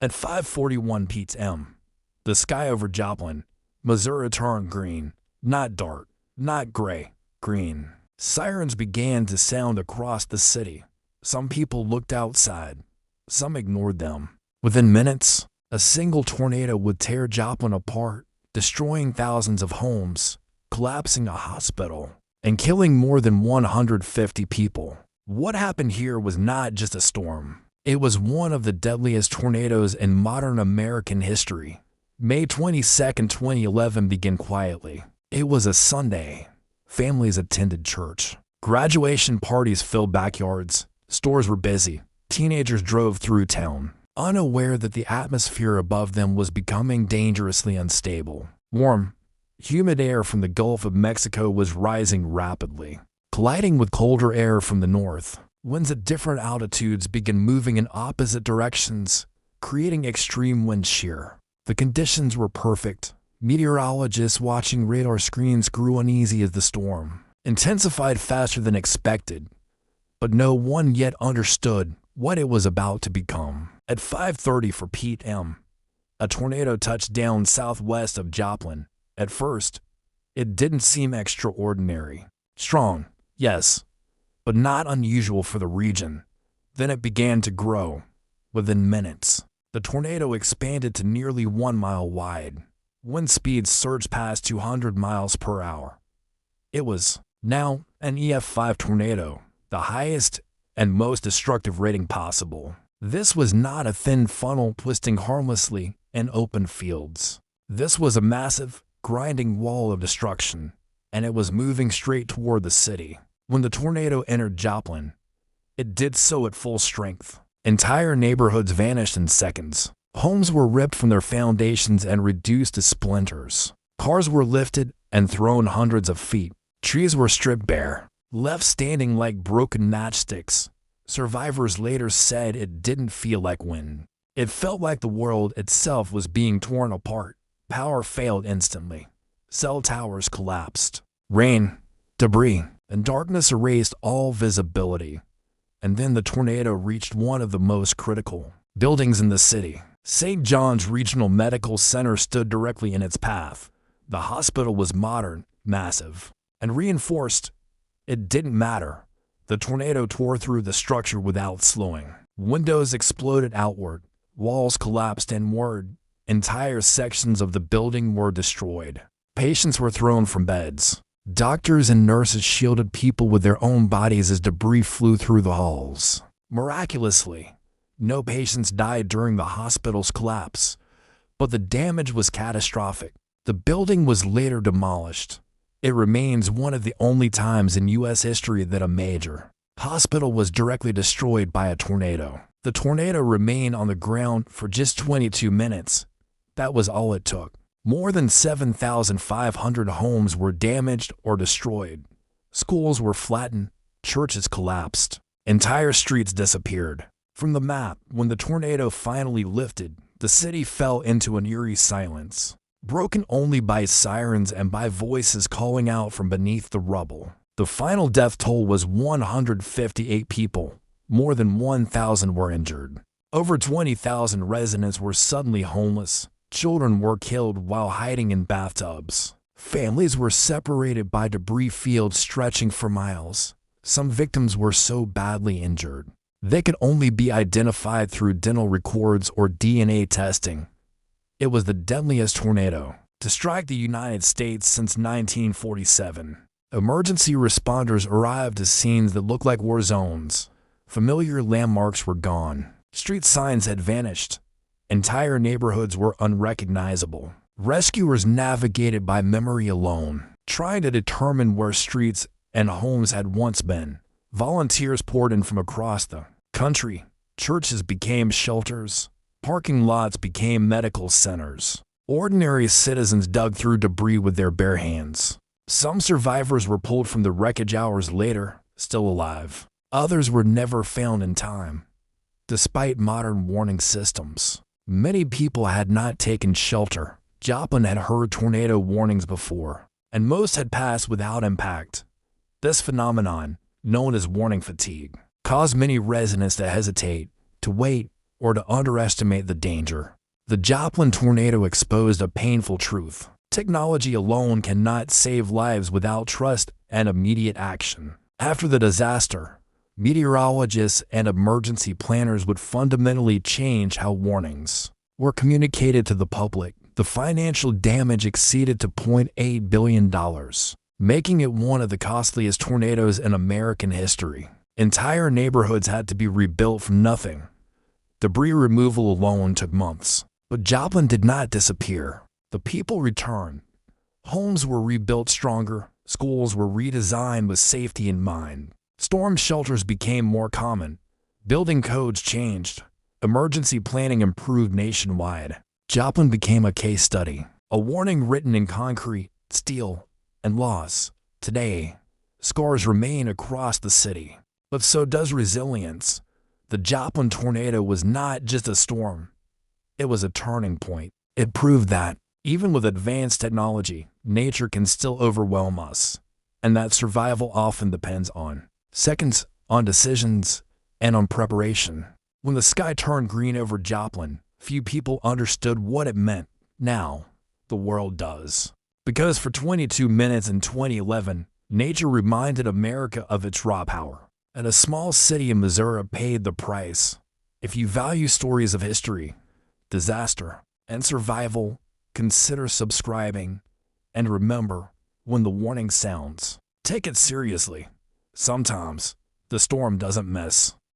At 5:41 p.m., the sky over Joplin, Missouri turned green, not dark, not gray, green. Sirens began to sound across the city. Some people looked outside. Some ignored them. Within minutes, a single tornado would tear Joplin apart, destroying thousands of homes, collapsing a hospital, and killing more than 150 people. What happened here was not just a storm. It was one of the deadliest tornadoes in modern American history. May 22, 2011 began quietly. It was a Sunday. Families attended church. Graduation parties filled backyards. Stores were busy. Teenagers drove through town, unaware that the atmosphere above them was becoming dangerously unstable. Warm, humid air from the Gulf of Mexico was rising rapidly, colliding with colder air from the north. Winds at different altitudes began moving in opposite directions, creating extreme wind shear. The conditions were perfect. Meteorologists watching radar screens grew uneasy as the storm intensified faster than expected, but no one yet understood what it was about to become. At 5:30 p.m., a tornado touched down southwest of Joplin. At first, it didn't seem extraordinary. Strong, yes, but not unusual for the region. Then it began to grow. Within minutes, the tornado expanded to nearly 1 mile wide. Wind speeds surged past 200 miles per hour. It was now an EF5 tornado, the highest and most destructive rating possible. This was not a thin funnel twisting harmlessly in open fields. This was a massive, grinding wall of destruction, and it was moving straight toward the city. When the tornado entered Joplin, it did so at full strength. Entire neighborhoods vanished in seconds. Homes were ripped from their foundations and reduced to splinters. Cars were lifted and thrown hundreds of feet. Trees were stripped bare, left standing like broken matchsticks. Survivors later said it didn't feel like wind. It felt like the world itself was being torn apart. Power failed instantly. Cell towers collapsed. Rain, debris, and darkness erased all visibility. And then the tornado reached one of the most critical buildings in the city. St. John's Regional Medical Center stood directly in its path. The hospital was modern, massive, and reinforced. It didn't matter. The tornado tore through the structure without slowing. Windows exploded outward. Walls collapsed inward. Entire sections of the building were destroyed. Patients were thrown from beds. Doctors and nurses shielded people with their own bodies as debris flew through the halls. Miraculously, no patients died during the hospital's collapse, but the damage was catastrophic. The building was later demolished. It remains one of the only times in U.S. history that a major hospital was directly destroyed by a tornado. The tornado remained on the ground for just 22 minutes. That was all it took. More than 7,500 homes were damaged or destroyed. Schools were flattened. Churches collapsed. Entire streets disappeared. From the map, when the tornado finally lifted, the city fell into an eerie silence, broken only by sirens and by voices calling out from beneath the rubble. The final death toll was 158 people. More than 1,000 were injured. Over 20,000 residents were suddenly homeless. Children were killed while hiding in bathtubs. Families were separated by debris fields stretching for miles. Some victims were so badly injured they could only be identified through dental records or DNA testing. It was the deadliest tornado to strike the United States since 1947. Emergency responders arrived at scenes that looked like war zones. Familiar landmarks were gone. Street signs had vanished. Entire neighborhoods were unrecognizable. Rescuers navigated by memory alone, trying to determine where streets and homes had once been. Volunteers poured in from across the country. Churches became shelters. Parking lots became medical centers. Ordinary citizens dug through debris with their bare hands. Some survivors were pulled from the wreckage hours later, still alive. Others were never found in time. Despite modern warning systems, many people had not taken shelter. Joplin had heard tornado warnings before, and most had passed without impact. This phenomenon, known as warning fatigue, caused many residents to hesitate, to wait, or to underestimate the danger. The Joplin tornado exposed a painful truth. Technology alone cannot save lives without trust and immediate action. After the disaster, meteorologists and emergency planners would fundamentally change how warnings were communicated to the public. The financial damage exceeded to $0.8 billion, making it one of the costliest tornadoes in American history. Entire neighborhoods had to be rebuilt from nothing. Debris removal alone took months. But Joplin did not disappear. The people returned. Homes were rebuilt stronger. Schools were redesigned with safety in mind. Storm shelters became more common. Building codes changed. Emergency planning improved nationwide. Joplin became a case study, a warning written in concrete, steel, and laws. Today, scars remain across the city. But so does resilience. The Joplin tornado was not just a storm. It was a turning point. It proved that, even with advanced technology, nature can still overwhelm us, and that survival often depends on seconds, on decisions, and on preparation. When the sky turned green over Joplin, few people understood what it meant. Now, the world does. Because for 22 minutes in 2011, nature reminded America of its raw power, and a small city in Missouri paid the price. If you value stories of history, disaster, and survival, consider subscribing, and remember, when the warning sounds, take it seriously. Sometimes, the storm doesn't miss.